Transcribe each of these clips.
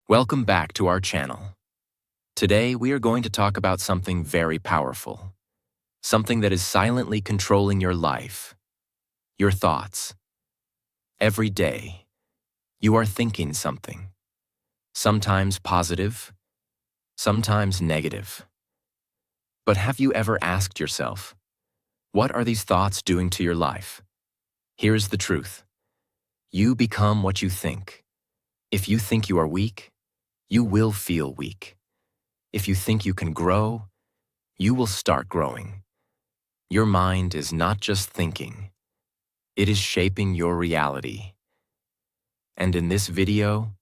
Welcome back to our channel. Today we are going to talk about something very powerful, something that is silently controlling your life, your thoughts. Every day, you are thinking something, sometimes positive, sometimes negative. But have you ever asked yourself, what are these thoughts doing to your life? Here's the truth. You become what you think. If you think you are weak, you will feel weak. If you think you can grow, you will start growing. Your mind is not just thinking, it is shaping your reality. And in this video,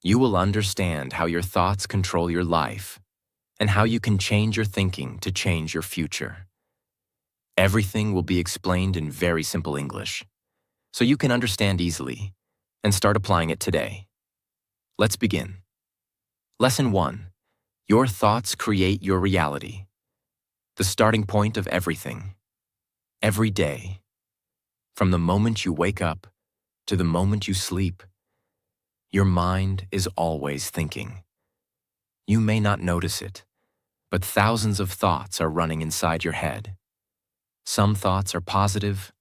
you will understand how your thoughts control your life and how you can change your thinking to change your future. Everything will be explained in very simple English, so you can understand easily and start applying it today. Let's begin. Lesson 1. Your thoughts create your reality. The starting point of everything. Every day. From the moment you wake up to the moment you sleep, your mind is always thinking. You may not notice it, but thousands of thoughts are running inside your head. Some thoughts are positive,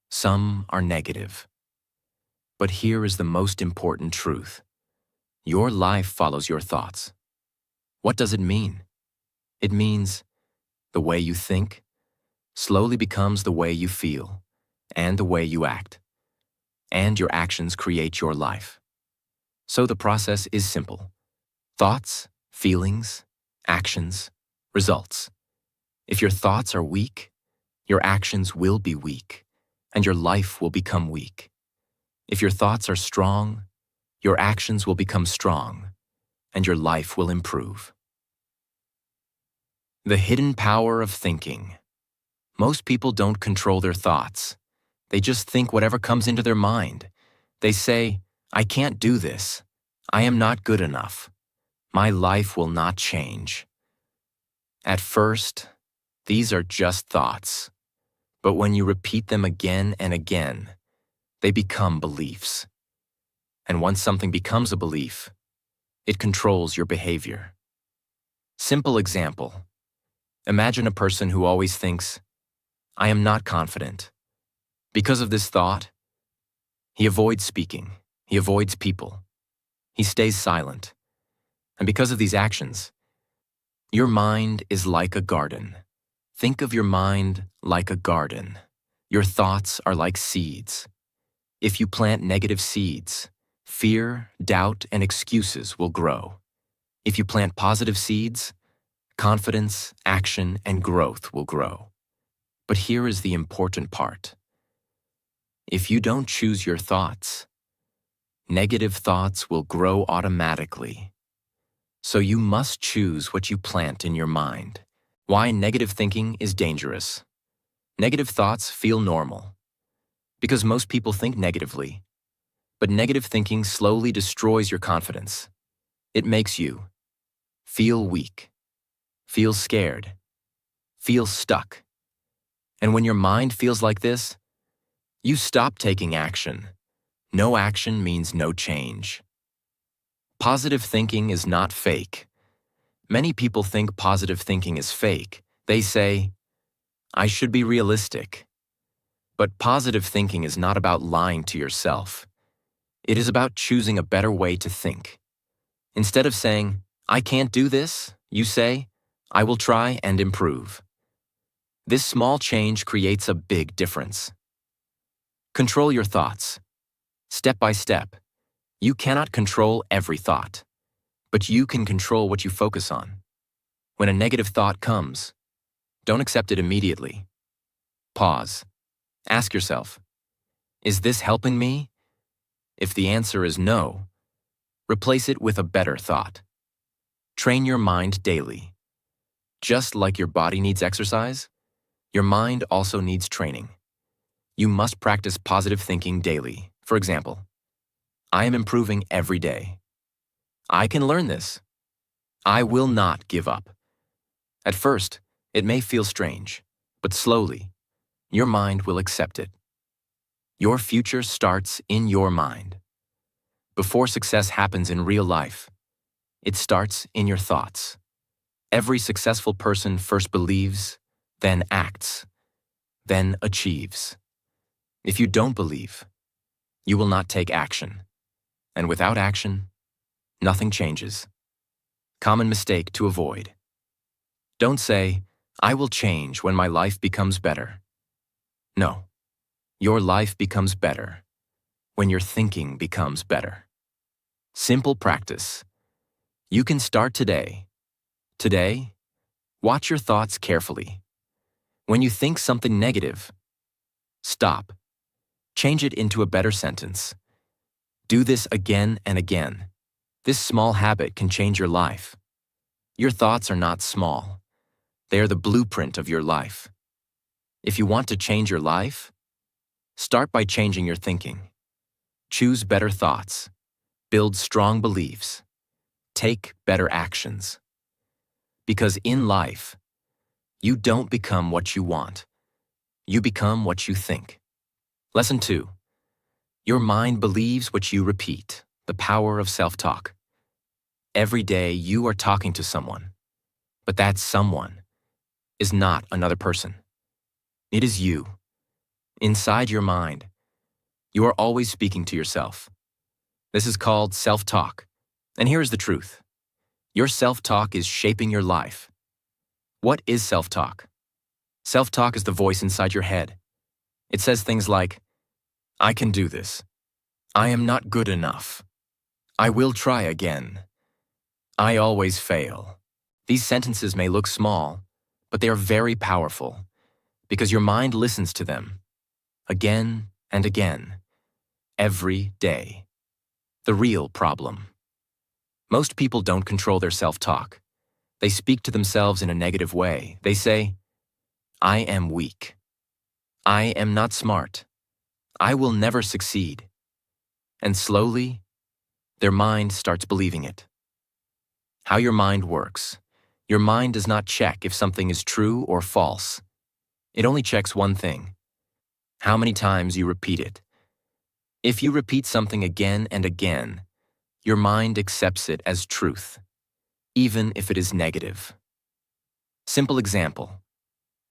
some are negative. But here is the most important truth. Your life follows your thoughts. What does it mean? It means the way you think slowly becomes the way you feel and the way you act. And your actions create your life. So the process is simple. Thoughts, feelings, actions, results. If your thoughts are weak, your actions will be weak, and your life will become weak. If your thoughts are strong, your actions will become strong, and your life will improve. The hidden power of thinking. Most people don't control their thoughts. They just think whatever comes into their mind. They say, I can't do this. I am not good enough. My life will not change. At first, these are just thoughts. But when you repeat them again and again, they become beliefs. And once something becomes a belief, it controls your behavior. Simple example. Imagine a person who always thinks, I am not confident. Because of this thought, he avoids speaking, he avoids people, he stays silent. And because of these actions, your mind is like a garden. Think of your mind like a garden. Your thoughts are like seeds. If you plant negative seeds, fear, doubt, and excuses will grow. If you plant positive seeds, confidence, action, and growth will grow. But here is the important part. If you don't choose your thoughts, negative thoughts will grow automatically. So you must choose what you plant in your mind. Why negative thinking is dangerous. Negative thoughts feel normal, because most people think negatively. But negative thinking slowly destroys your confidence. It makes you feel weak, feel scared, feel stuck. And when your mind feels like this, you stop taking action. No action means no change. Positive thinking is not fake. Many people think positive thinking is fake. They say, I should be realistic. But positive thinking is not about lying to yourself. It is about choosing a better way to think. Instead of saying, I can't do this, you say, I will try and improve. This small change creates a big difference. Control your thoughts. Step by step. You cannot control every thought, but you can control what you focus on. When a negative thought comes, don't accept it immediately. Pause. Ask yourself, is this helping me? If the answer is no, replace it with a better thought. Train your mind daily. Just like your body needs exercise, your mind also needs training. You must practice positive thinking daily. For example, I am improving every day. I can learn this. I will not give up. At first, it may feel strange, but slowly, your mind will accept it. Your future starts in your mind. Before success happens in real life, It starts in your thoughts. Every successful person first believes, then acts, then achieves. If you don't believe, you will not take action. And without action, nothing changes. Common mistake to avoid. Don't say, I will change when my life becomes better. No, your life becomes better when your thinking becomes better. Simple practice. You can start today. Today, watch your thoughts carefully. When you think something negative, stop. Change it into a better sentence. Do this again and again. This small habit can change your life. Your thoughts are not small. They are the blueprint of your life. If you want to change your life, start by changing your thinking. Choose better thoughts. Build strong beliefs. Take better actions. Because in life, you don't become what you want. You become what you think. Lesson 2. Your mind believes what you repeat. The power of self-talk. Every day you are talking to someone, but that someone is not another person. It is you. Inside your mind, you are always speaking to yourself. This is called self-talk. And here is the truth. Your self-talk is shaping your life. What is self-talk? Self-talk is the voice inside your head. It says things like, I can do this. I am not good enough. I will try again. I always fail. These sentences may look small, but they are very powerful because your mind listens to them again and again, every day. The real problem. Most people don't control their self-talk. They speak to themselves in a negative way. They say, I am weak. I am not smart. I will never succeed. And slowly, their mind starts believing it. How your mind works. Your mind does not check if something is true or false. It only checks one thing: how many times you repeat it. If you repeat something again and again, your mind accepts it as truth, even if it is negative. Simple example.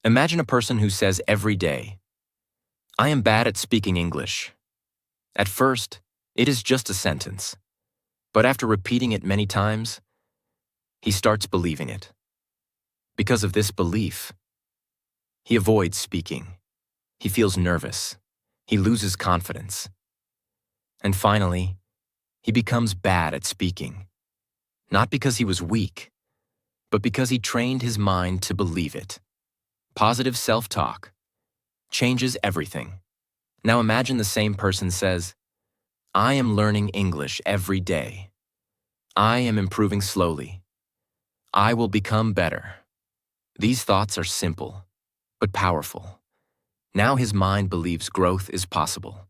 Imagine a person who says every day, I am bad at speaking English. At first, it is just a sentence, but after repeating it many times, he starts believing it. Because of this belief, he avoids speaking. He feels nervous. He loses confidence. And finally, he becomes bad at speaking. Not because he was weak, but because he trained his mind to believe it. Positive self-talk changes everything. Now imagine the same person says, I am learning English every day. I am improving slowly. I will become better. These thoughts are simple, but powerful. Now his mind believes growth is possible.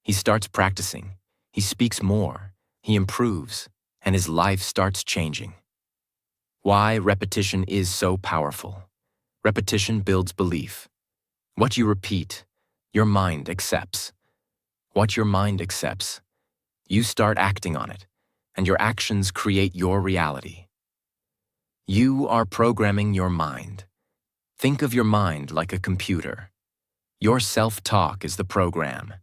He starts practicing. He speaks more. He improves, and his life starts changing. Why repetition is so powerful. Repetition builds belief. What you repeat, your mind accepts. What your mind accepts, you start acting on it, and your actions create your reality. You are programming your mind. Think of your mind like a computer. Your self-talk is the program.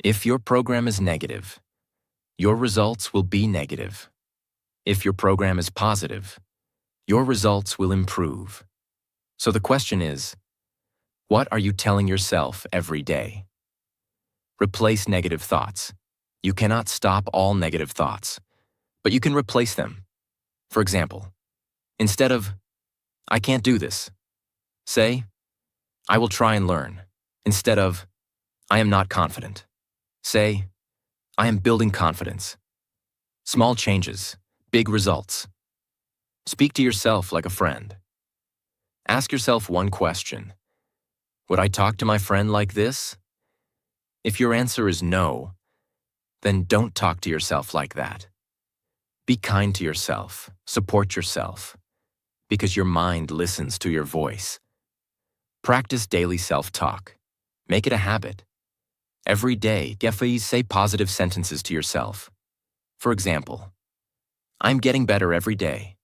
If your program is negative, your results will be negative. If your program is positive, your results will improve. So the question is, what are you telling yourself every day? Replace negative thoughts. You cannot stop all negative thoughts, but you can replace them. For example, instead of, I can't do this, say, I will try and learn. Instead of, I am not confident, say, I am building confidence. Small changes, big results. Speak to yourself like a friend. Ask yourself one question. Would I talk to my friend like this? If your answer is no, then don't talk to yourself like that. Be kind to yourself, support yourself, because your mind listens to your voice. Practice daily self-talk. Make it a habit. Every day, say positive sentences to yourself. For example, I'm getting better every day.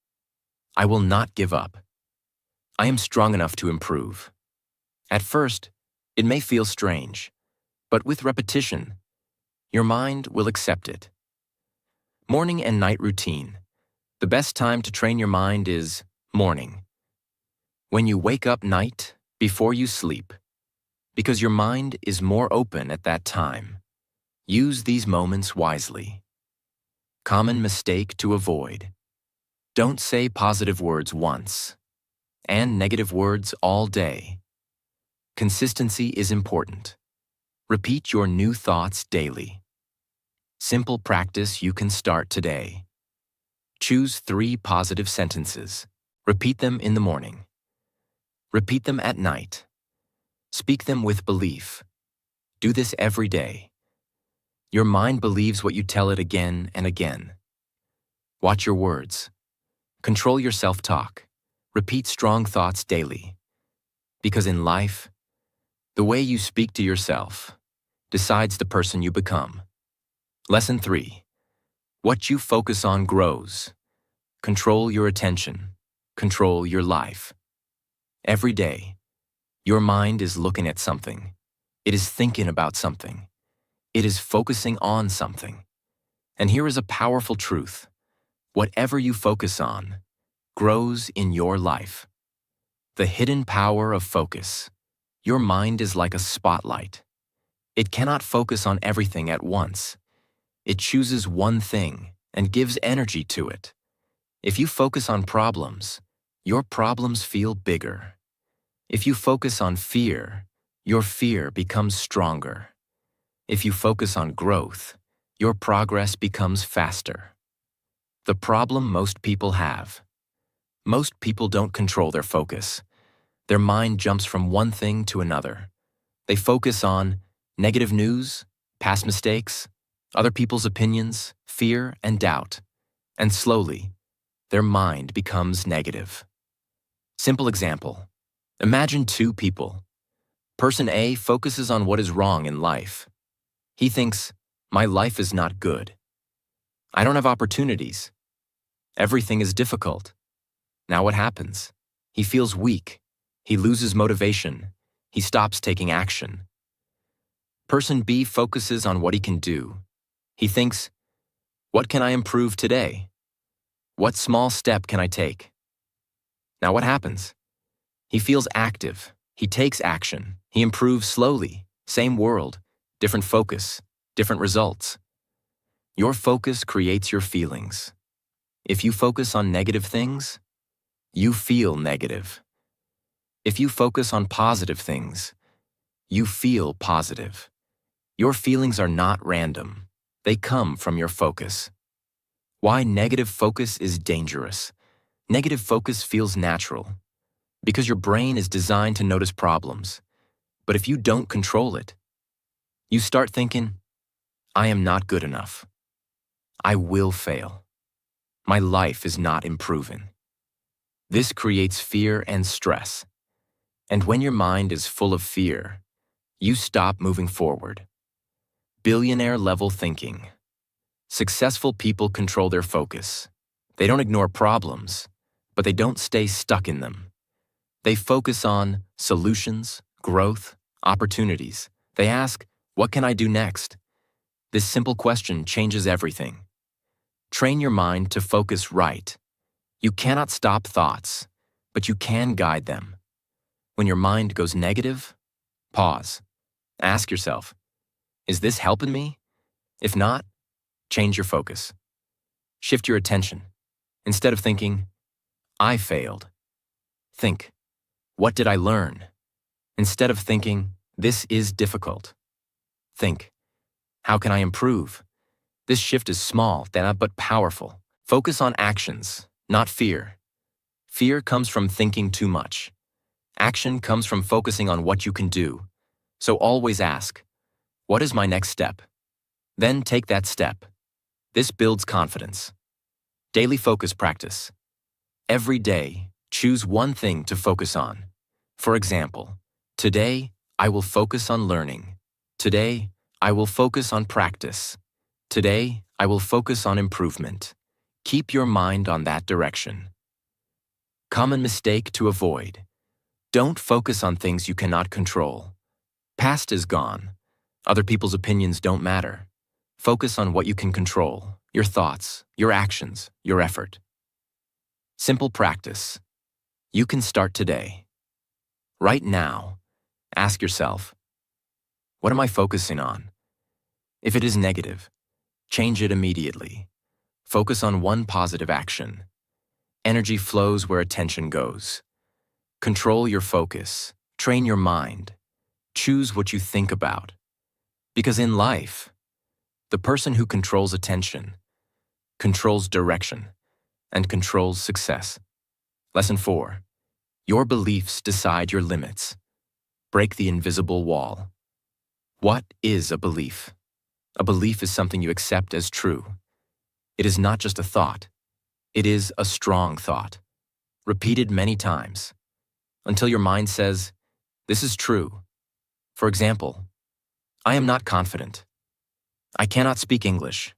I will not give up. I am strong enough to improve. At first, it may feel strange, but with repetition, your mind will accept it. Morning and night routine. The best time to train your mind is morning. When you wake up night before you sleep, because your mind is more open at that time. Use these moments wisely. Common mistake to avoid. Don't say positive words once, and negative words all day. Consistency is important. Repeat your new thoughts daily. Simple practice you can start today. Choose 3 positive sentences. Repeat them in the morning. Repeat them at night. Speak them with belief. Do this every day. Your mind believes what you tell it again and again. Watch your words. Control your self-talk. Repeat strong thoughts daily. Because in life, the way you speak to yourself decides the person you become. Lesson 3. What you focus on grows. Control your attention. Control your life. Every day, your mind is looking at something. It is thinking about something. It is focusing on something. And here is a powerful truth. Whatever you focus on grows in your life. The hidden power of focus. Your mind is like a spotlight. It cannot focus on everything at once. It chooses one thing and gives energy to it. If you focus on problems, your problems feel bigger. If you focus on fear, your fear becomes stronger. If you focus on growth, your progress becomes faster. The problem most people have. Most people don't control their focus. Their mind jumps from one thing to another. They focus on negative news, past mistakes, other people's opinions, fear, and doubt. And slowly, their mind becomes negative. Simple example. Imagine 2 people. Person A focuses on what is wrong in life. He thinks, my life is not good. I don't have opportunities. Everything is difficult. Now what happens? He feels weak. He loses motivation. He stops taking action. Person B focuses on what he can do. He thinks, what can I improve today? What small step can I take? Now what happens? He feels active. He takes action. He improves slowly. Same world, different focus, different results. Your focus creates your feelings. If you focus on negative things, you feel negative. If you focus on positive things, you feel positive. Your feelings are not random. They come from your focus. Why negative focus is dangerous. Negative focus feels natural because your brain is designed to notice problems. But if you don't control it, you start thinking, I am not good enough. I will fail. My life is not improving. This creates fear and stress. And when your mind is full of fear, you stop moving forward. Billionaire-level thinking. Successful people control their focus. They don't ignore problems, but they don't stay stuck in them. They focus on solutions, growth, opportunities. They ask, what can I do next? This simple question changes everything. Train your mind to focus right. You cannot stop thoughts, but you can guide them. When your mind goes negative, pause. Ask yourself, is this helping me? If not, change your focus. Shift your attention. Instead of thinking, I failed, think, what did I learn? Instead of thinking, this is difficult, think, how can I improve? This shift is small, but powerful. Focus on actions, not fear. Fear comes from thinking too much. Action comes from focusing on what you can do. So always ask, what is my next step? Then take that step. This builds confidence. Daily focus practice. Every day, choose one thing to focus on. For example, today, I will focus on learning. Today, I will focus on practice. Today, I will focus on improvement. Keep your mind on that direction. Common mistake to avoid. Don't focus on things you cannot control. Past is gone. Other people's opinions don't matter. Focus on what you can control, your thoughts, your actions, your effort. Simple practice. You can start today. Right now, ask yourself, what am I focusing on? If it is negative, change it immediately. Focus on one positive action. Energy flows where attention goes. Control your focus. Train your mind. Choose what you think about. Because in life, the person who controls attention controls direction and controls success. Lesson 4. Your beliefs decide your limits. Break the invisible wall. What is a belief? A belief is something you accept as true. It is not just a thought. It is a strong thought, repeated many times, until your mind says, this is true. For example, I am not confident. I cannot speak English.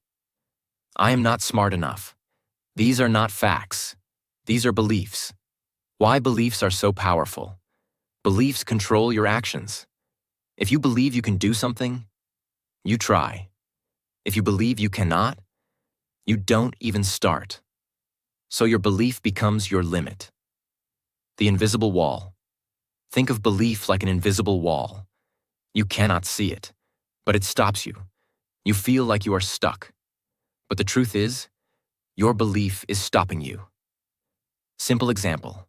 I am not smart enough. These are not facts. These are beliefs. Why beliefs are so powerful? Beliefs control your actions. If you believe you can do something, you try. If you believe you cannot, you don't even start. So your belief becomes your limit. The invisible wall. Think of belief like an invisible wall. You cannot see it, but it stops you. You feel like you are stuck. But the truth is, your belief is stopping you. Simple example.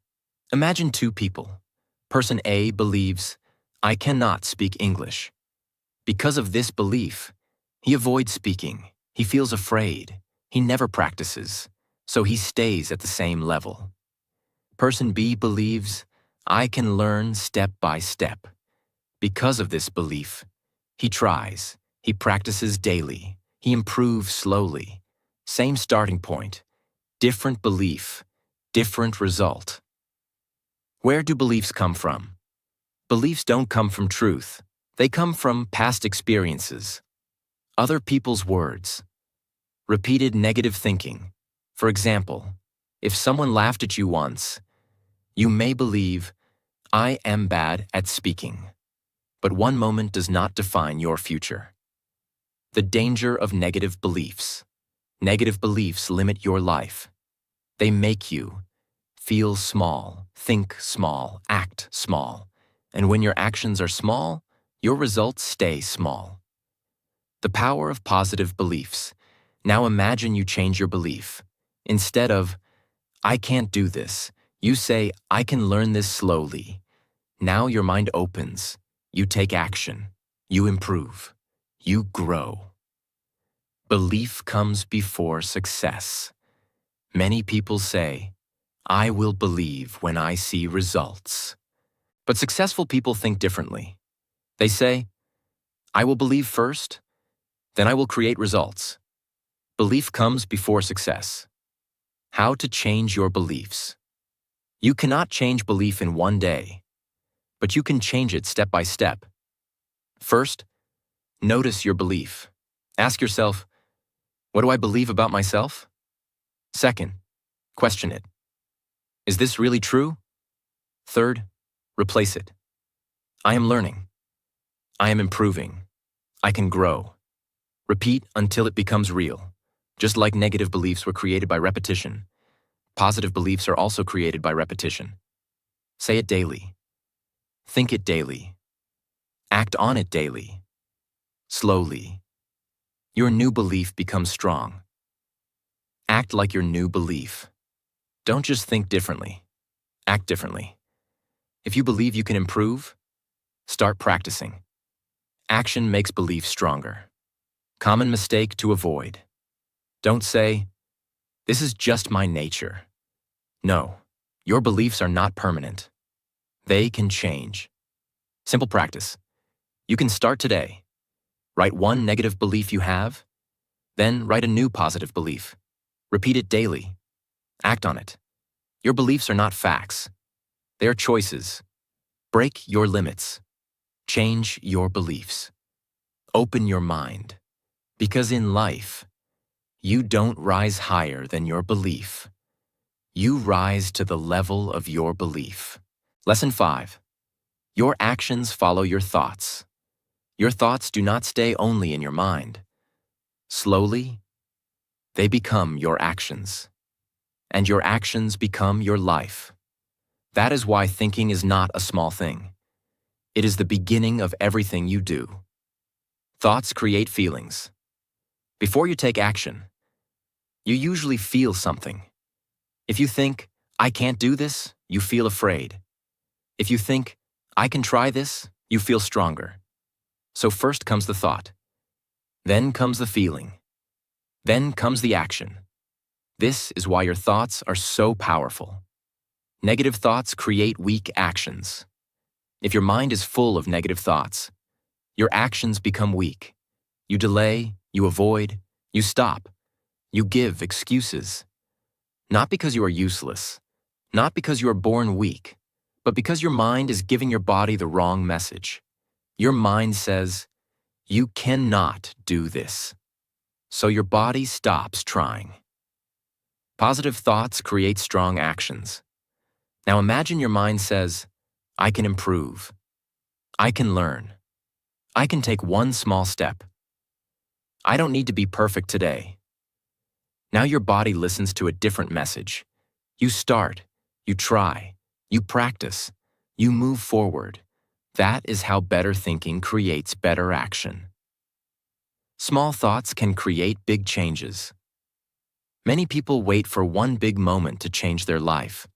Imagine two people. Person A believes, I cannot speak English. Because of this belief, he avoids speaking. He feels afraid. He never practices, so he stays at the same level. Person B believes, I can learn step by step. Because of this belief, he tries. He practices daily. He improves slowly. Same starting point. Different belief. Different result. Where do beliefs come from? Beliefs don't come from truth. They come from past experiences. Other people's words. Repeated negative thinking. For example, if someone laughed at you once, you may believe, I am bad at speaking. But one moment does not define your future. The danger of negative beliefs. Negative beliefs limit your life. They make you feel small, think small, act small. And when your actions are small, your results stay small. The power of positive beliefs. Now imagine you change your belief. Instead of, I can't do this, you say, I can learn this slowly. Now your mind opens. You take action. You improve. You grow. Belief comes before success. Many people say, I will believe when I see results. But successful people think differently. They say, I will believe first, then I will create results. Belief comes before success. How to change your beliefs. You cannot change belief in one day, but you can change it step by step. First, notice your belief. Ask yourself, what do I believe about myself? Second, question it. Is this really true? Third, replace it. I am learning. I am improving. I can grow. Repeat until it becomes real. Just like negative beliefs were created by repetition, positive beliefs are also created by repetition. Say it daily. Think it daily. Act on it daily. Slowly. Your new belief becomes strong. Act like your new belief. Don't just think differently. Act differently. If you believe you can improve, start practicing. Action makes belief stronger. Common mistake to avoid. Don't say, this is just my nature. No, your beliefs are not permanent. They can change. Simple practice. You can start today. Write one negative belief you have, then write a new positive belief. Repeat it daily. Act on it. Your beliefs are not facts. They are choices. Break your limits. Change your beliefs. Open your mind. Because in life, You don't rise higher than your belief. You rise to the level of your belief. Lesson 5. Your actions follow your thoughts. Your thoughts do not stay only in your mind. Slowly, they become your actions. And your actions become your life. That is why thinking is not a small thing. It is the beginning of everything you do. Thoughts create feelings. Before you take action, you usually feel something. If you think, I can't do this, you feel afraid. If you think, I can try this, you feel stronger. So first comes the thought. Then comes the feeling. Then comes the action. This is why your thoughts are so powerful. Negative thoughts create weak actions. If your mind is full of negative thoughts, your actions become weak. You delay, you avoid, you stop, you give excuses. Not because you are useless, not because you are born weak, but because your mind is giving your body the wrong message. Your mind says, you cannot do this. So your body stops trying. Positive thoughts create strong actions. Now imagine your mind says, I can improve. I can learn. I can take one small step. I don't need to be perfect today. Now your body listens to a different message. You start, you try, you practice, you move forward. That is how better thinking creates better action. Small thoughts can create big changes. Many people wait for one big moment to change their life.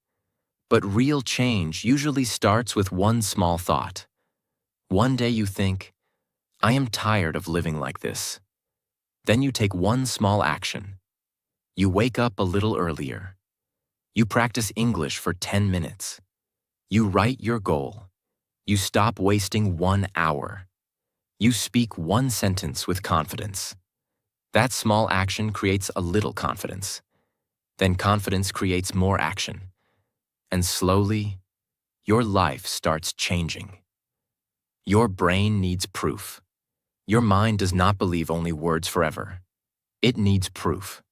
But real change usually starts with one small thought. One day you think, I am tired of living like this. Then you take one small action. You wake up a little earlier. You practice English for 10 minutes. You write your goal. You stop wasting 1 hour. You speak one sentence with confidence. That small action creates a little confidence. Then confidence creates more action. And slowly, your life starts changing. Your brain needs proof. Your mind does not believe only words forever. It needs proof.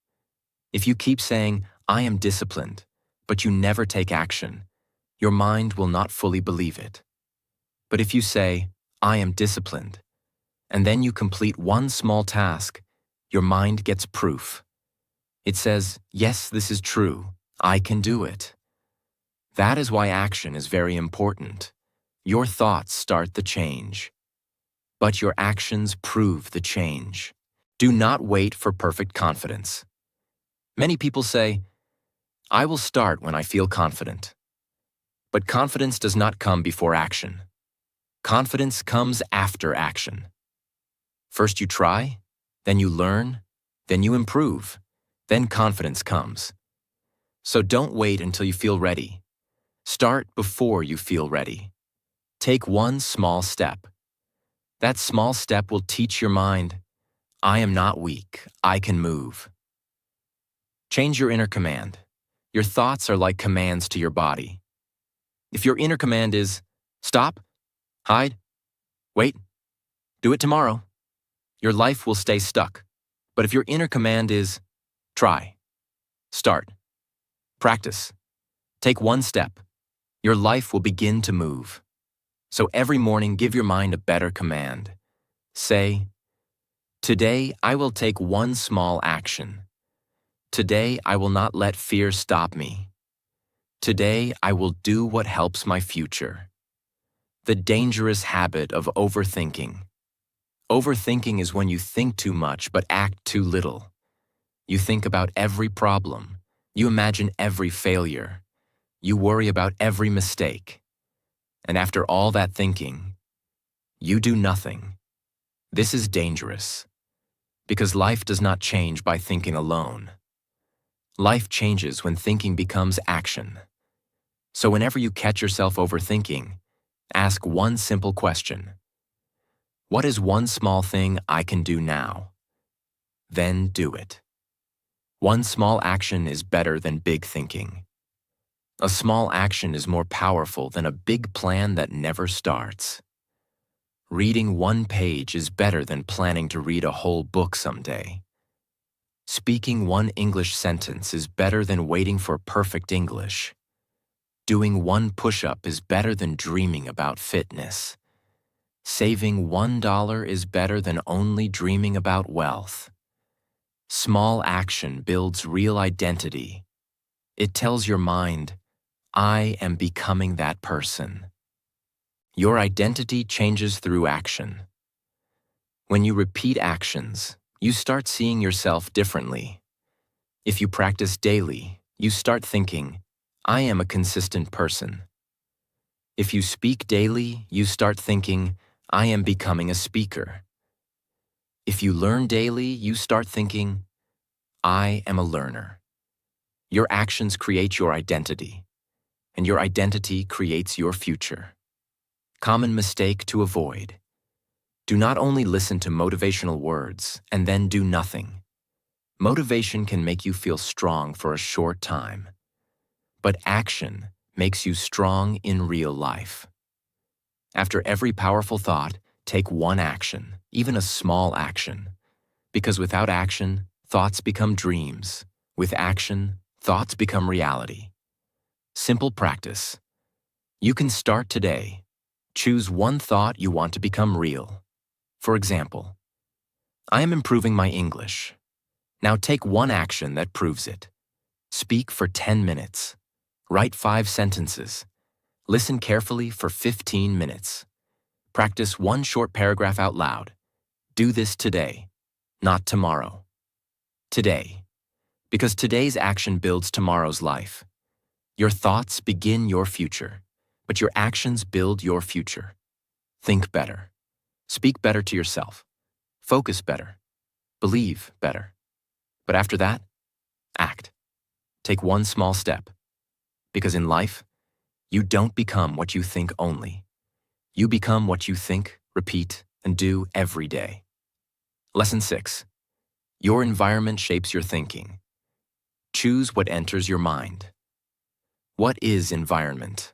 If you keep saying, I am disciplined, but you never take action, your mind will not fully believe it. But if you say, I am disciplined, and then you complete one small task, your mind gets proof. It says, yes, this is true. I can do it. That is why action is very important. Your thoughts start the change, but your actions prove the change. Do not wait for perfect confidence. Many people say, I will start when I feel confident. But confidence does not come before action. Confidence comes after action. First you try, then you learn, then you improve, then confidence comes. So don't wait until you feel ready. Start before you feel ready. Take one small step. That small step will teach your mind, I am not weak, I can move. Change your inner command. Your thoughts are like commands to your body. If your inner command is, stop, hide, wait, do it tomorrow, your life will stay stuck. But if your inner command is, try, start, practice, take one step, your life will begin to move. So every morning, give your mind a better command. Say, today I will take one small action. Today I will not let fear stop me. Today I will do what helps my future. The dangerous habit of overthinking. Overthinking is when you think too much but act too little. You think about every problem. You imagine every failure. You worry about every mistake. And after all that thinking, you do nothing. This is dangerous, because life does not change by thinking alone. Life changes when thinking becomes action. So whenever you catch yourself overthinking, ask one simple question. What is one small thing I can do now? Then do it. One small action is better than big thinking. A small action is more powerful than a big plan that never starts. Reading one page is better than planning to read a whole book someday. Speaking one English sentence is better than waiting for perfect English. Doing one push-up is better than dreaming about fitness. Saving $1 is better than only dreaming about wealth. Small action builds real identity. It tells your mind, I am becoming that person. Your identity changes through action. When you repeat actions, you start seeing yourself differently. If you practice daily, you start thinking, I am a consistent person. If you speak daily, you start thinking, I am becoming a speaker. If you learn daily, you start thinking, I am a learner. Your actions create your identity, and your identity creates your future. Common mistake to avoid. Do not only listen to motivational words and then do nothing. Motivation can make you feel strong for a short time, but action makes you strong in real life. After every powerful thought, take one action, even a small action. Because without action, thoughts become dreams. With action, thoughts become reality. Simple practice. You can start today. Choose one thought you want to become real. For example, I am improving my English. Now take one action that proves it. Speak for 10 minutes. Write 5 sentences. Listen carefully for 15 minutes. Practice one short paragraph out loud. Do this today, not tomorrow. Today. Because today's action builds tomorrow's life. Your thoughts begin your future, but your actions build your future. Think better. Speak better to yourself. Focus better. Believe better. But after that, act. Take one small step. Because in life, you don't become what you think only. You become what you think, repeat, and do every day. Lesson 6. Your environment shapes your thinking. Choose what enters your mind. What is environment?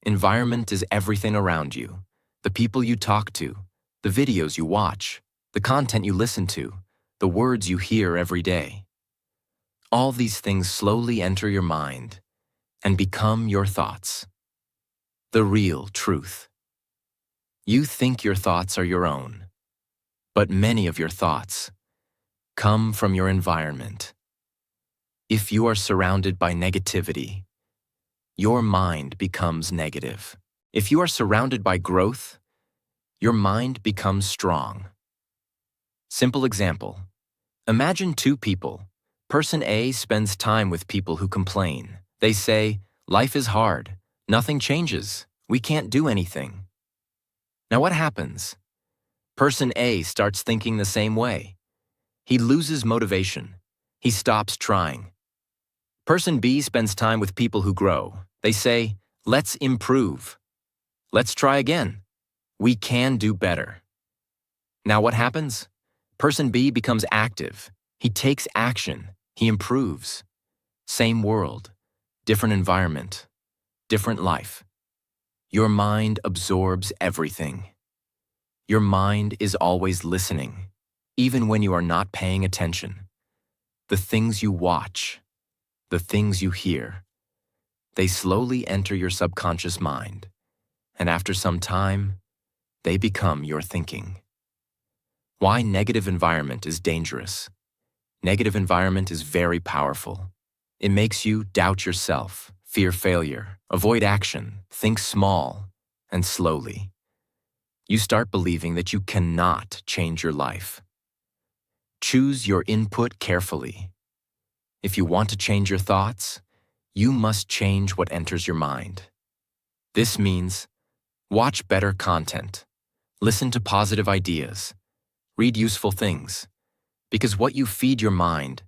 Environment is everything around you. The people you talk to, the videos you watch, the content you listen to, the words you hear every day. All these things slowly enter your mind and become your thoughts. The real truth. You think your thoughts are your own, but many of your thoughts come from your environment. If you are surrounded by negativity, your mind becomes negative. If you are surrounded by growth, your mind becomes strong. Simple example. Imagine 2 people. Person A spends time with people who complain. They say, life is hard. Nothing changes. We can't do anything. Now what happens? Person A starts thinking the same way. He loses motivation. He stops trying. Person B spends time with people who grow. They say, let's improve. Let's try again. We can do better. Now what happens? Person B becomes active. He takes action. He improves. Same world, different environment, different life. Your mind absorbs everything. Your mind is always listening, even when you are not paying attention. The things you watch, the things you hear, they slowly enter your subconscious mind, and after some time, they become your thinking. Why negative environment is dangerous. Negative environment is very powerful. It makes you doubt yourself, fear failure, avoid action, think small, and slowly. You start believing that you cannot change your life. Choose your input carefully. If you want to change your thoughts, you must change what enters your mind. This means watch better content, listen to positive ideas, read useful things, because what you feed your mind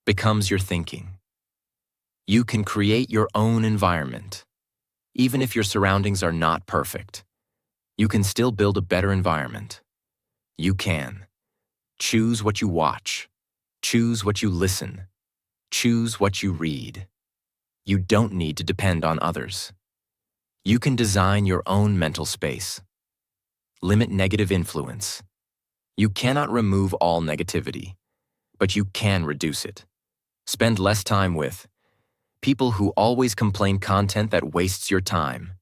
becomes your thinking. You can create your own environment. Even if your surroundings are not perfect, you can still build a better environment. You can. Choose what you watch. Choose what you listen. Choose what you read. You don't need to depend on others. You can design your own mental space. Limit negative influence. You cannot remove all negativity, but you can reduce it. Spend less time with people who always complain, content that wastes your time,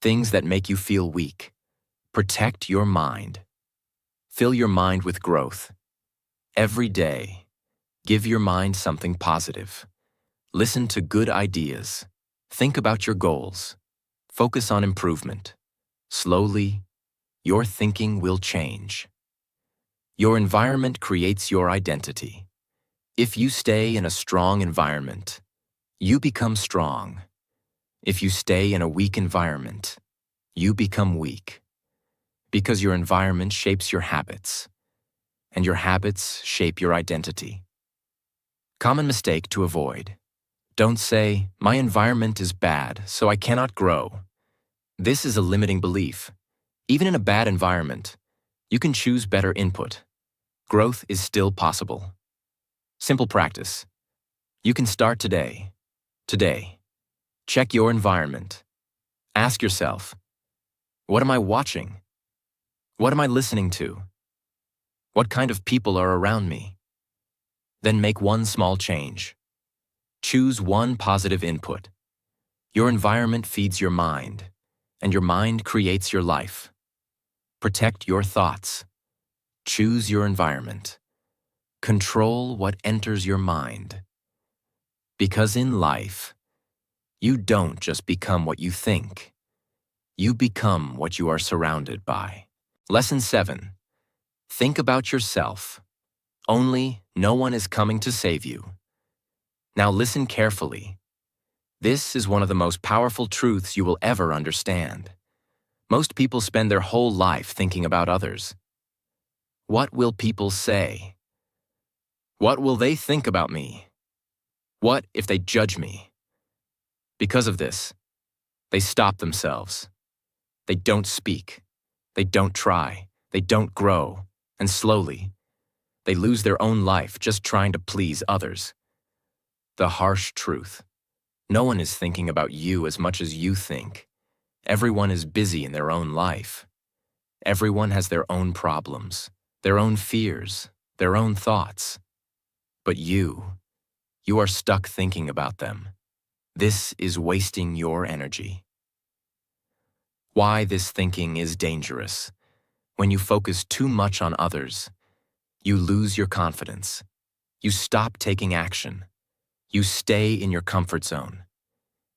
things that make you feel weak. Protect your mind. Fill your mind with growth. Every day, give your mind something positive. Listen to good ideas. Think about your goals. Focus on improvement. Slowly, your thinking will change. Your environment creates your identity. If you stay in a strong environment, you become strong. If you stay in a weak environment, you become weak. Because your environment shapes your habits, and your habits shape your identity. Common mistake to avoid. Don't say, "My environment is bad, so I cannot grow." This is a limiting belief. Even in a bad environment, you can choose better input. Growth is still possible. Simple practice. You can start today. Today. Check your environment. Ask yourself, what am I watching? What am I listening to? What kind of people are around me? Then make one small change. Choose one positive input. Your environment feeds your mind, and your mind creates your life. Protect your thoughts. Choose your environment. Control what enters your mind. Because in life, you don't just become what you think. You become what you are surrounded by. Lesson 7. Think about yourself. Only no one is coming to save you. Now listen carefully. This is one of the most powerful truths you will ever understand. Most people spend their whole life thinking about others. What will people say? What will they think about me? What if they judge me? Because of this, they stop themselves. They don't speak. They don't try. They don't grow. And slowly, they lose their own life just trying to please others. The harsh truth. No one is thinking about you as much as you think. Everyone is busy in their own life. Everyone has their own problems, their own fears, their own thoughts. But you are stuck thinking about them. This is wasting your energy. Why this thinking is dangerous. When you focus too much on others, you lose your confidence. You stop taking action. You stay in your comfort zone.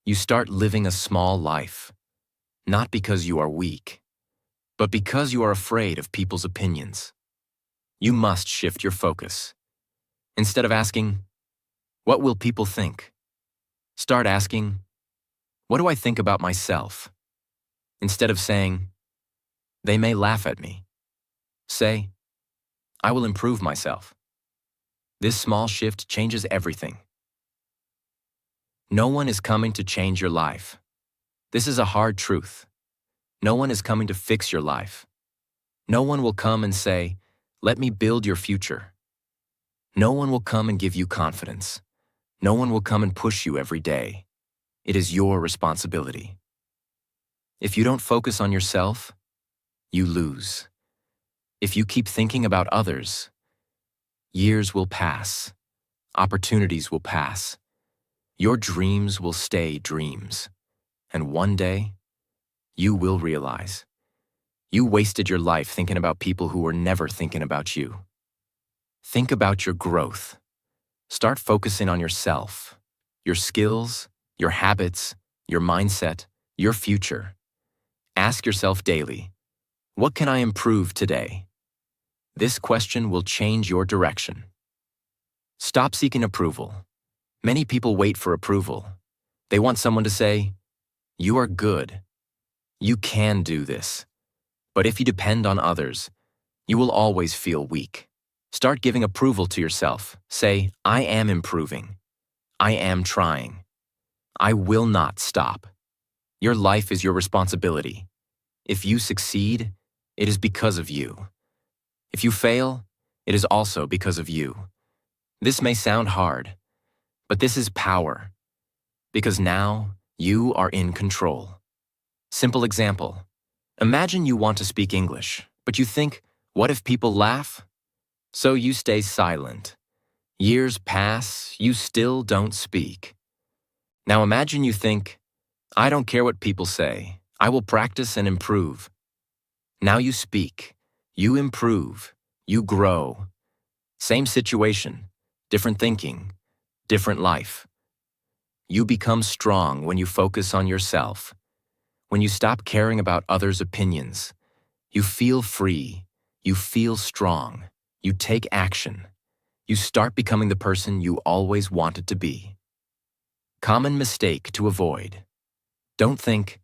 You start living a small life, not because you are weak, but because you are afraid of people's opinions. You must shift your focus. Instead of asking, "What will people think?" Start asking, "What do I think about myself?" Instead of saying, "They may laugh at me," say, "I will improve myself." This small shift changes everything. No one is coming to change your life. This is a hard truth. No one is coming to fix your life. No one will come and say, "Let me build your future." No one will come and give you confidence. No one will come and push you every day. It is your responsibility. If you don't focus on yourself, you lose. If you keep thinking about others, years will pass. Opportunities will pass. Your dreams will stay dreams. And one day, you will realize you wasted your life thinking about people who were never thinking about you. Think about your growth. Start focusing on yourself, your skills, your habits, your mindset, your future. Ask yourself daily, what can I improve today? This question will change your direction. Stop seeking approval. Many people wait for approval. They want someone to say, "You are good. You can do this." But if you depend on others, you will always feel weak. Start giving approval to yourself. Say, "I am improving. I am trying. I will not stop." Your life is your responsibility. If you succeed, it is because of you. If you fail, it is also because of you. This may sound hard, but this is power. Because now, you are in control. Simple example. Imagine you want to speak English, but you think, what if people laugh? So you stay silent. Years pass, you still don't speak. Now imagine you think, I don't care what people say. I will practice and improve. Now you speak. You improve. You grow. Same situation, different thinking, different life. You become strong when you focus on yourself. When you stop caring about others' opinions, you feel free. You feel strong. You take action. You start becoming the person you always wanted to be. Common mistake to avoid. Don't think,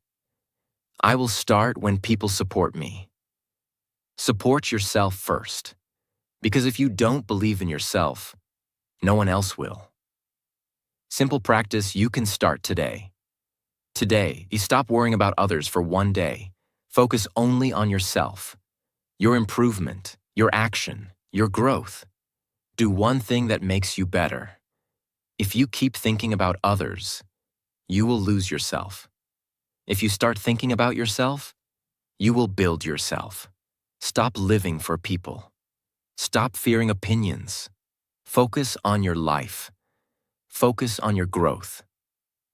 I will start when people support me. Support yourself first, because if you don't believe in yourself, no one else will. Simple practice you can start today. Today, you stop worrying about others for one day. Focus only on yourself, your improvement, your action, your growth. Do one thing that makes you better. If you keep thinking about others, you will lose yourself. If you start thinking about yourself, you will build yourself. Stop living for people. Stop fearing opinions. Focus on your life. Focus on your growth.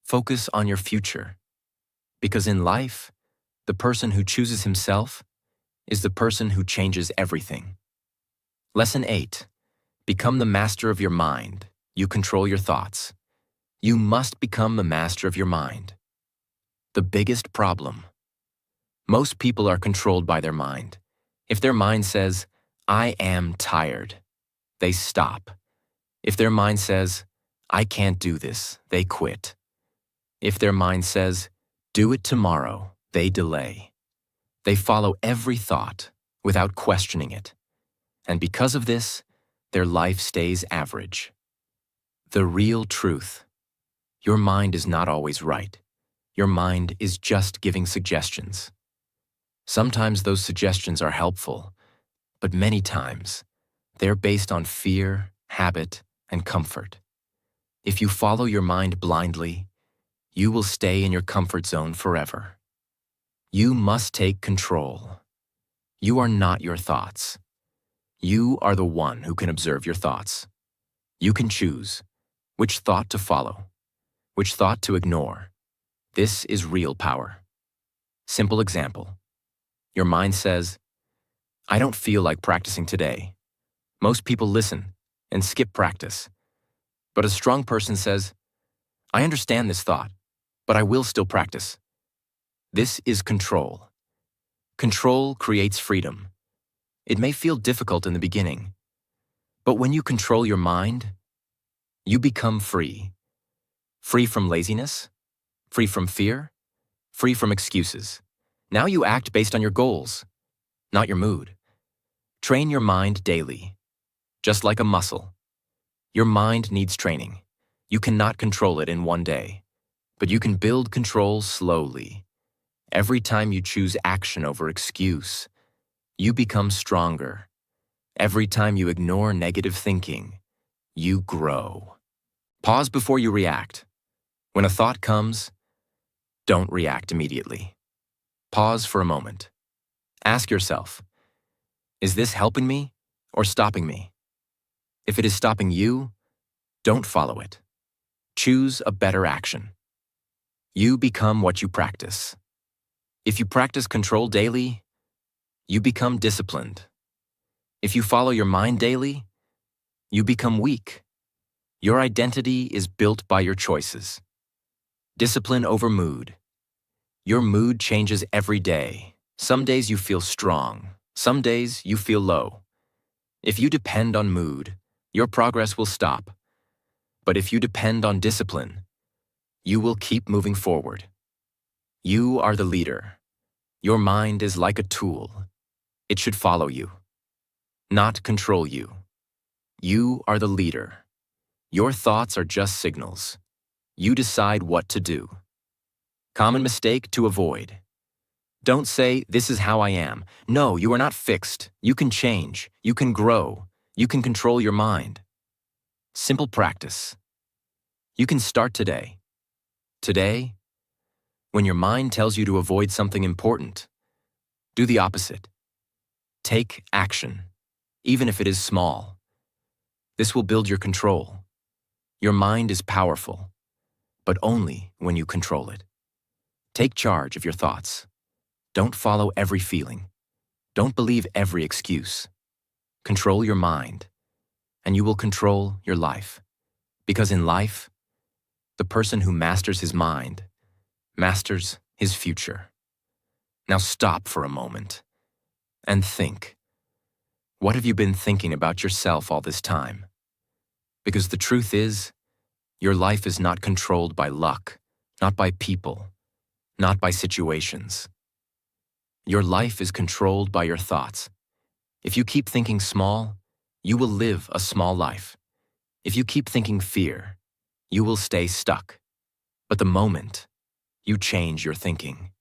Focus on your future. Because in life, the person who chooses himself is the person who changes everything. Lesson 8. Become the master of your mind. You control your thoughts. You must become the master of your mind. The biggest problem. Most people are controlled by their mind. If their mind says, I am tired, they stop. If their mind says, I can't do this, they quit. If their mind says, do it tomorrow, they delay. They follow every thought without questioning it. And because of this, their life stays average. The real truth. Your mind is not always right. Your mind is just giving suggestions. Sometimes those suggestions are helpful, but many times they're based on fear, habit, and comfort. If you follow your mind blindly, you will stay in your comfort zone forever. You must take control. You are not your thoughts. You are the one who can observe your thoughts. You can choose which thought to follow, which thought to ignore. This is real power. Simple example. Your mind says, I don't feel like practicing today. Most people listen and skip practice. But a strong person says, I understand this thought, but I will still practice. This is control. Control creates freedom. It may feel difficult in the beginning, but when you control your mind, you become free. Free from laziness, free from fear, free from excuses. Now you act based on your goals, not your mood. Train your mind daily, just like a muscle. Your mind needs training. You cannot control it in one day, but you can build control slowly. Every time you choose action over excuse, you become stronger. Every time you ignore negative thinking, you grow. Pause before you react. When a thought comes, don't react immediately. Pause for a moment. Ask yourself, is this helping me or stopping me? If it is stopping you, don't follow it. Choose a better action. You become what you practice. If you practice control daily, you become disciplined. If you follow your mind daily, you become weak. Your identity is built by your choices. Discipline over mood. Your mood changes every day. Some days you feel strong. Some days you feel low. If you depend on mood, your progress will stop. But if you depend on discipline, you will keep moving forward. You are the leader. Your mind is like a tool. It should follow you, not control you. You are the leader. Your thoughts are just signals. You decide what to do. Common mistake to avoid. Don't say, this is how I am. No, you are not fixed. You can change. You can grow. You can control your mind. Simple practice. You can start today. Today, when your mind tells you to avoid something important, do the opposite. Take action, even if it is small. This will build your control. Your mind is powerful, but only when you control it. Take charge of your thoughts. Don't follow every feeling. Don't believe every excuse. Control your mind, and you will control your life. Because in life, the person who masters his mind masters his future. Now stop for a moment and think. What have you been thinking about yourself all this time? Because the truth is, your life is not controlled by luck, not by people, not by situations. Your life is controlled by your thoughts. If you keep thinking small, you will live a small life. If you keep thinking fear, you will stay stuck. But the moment you change your thinking,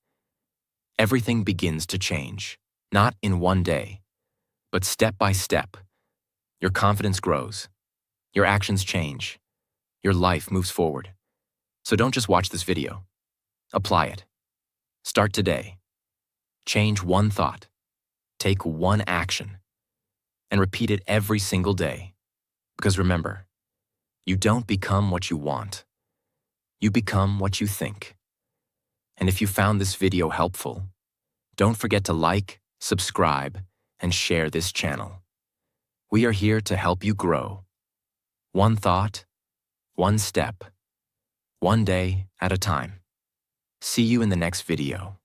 everything begins to change, not in one day, but step by step. Your confidence grows. Your actions change. Your life moves forward. So don't just watch this video. Apply it. Start today. Change one thought. Take one action. And repeat it every single day. Because remember, you don't become what you want. You become what you think. And if you found this video helpful, don't forget to like, subscribe, and share this channel. We are here to help you grow. One thought, one step, one day at a time. See you in the next video.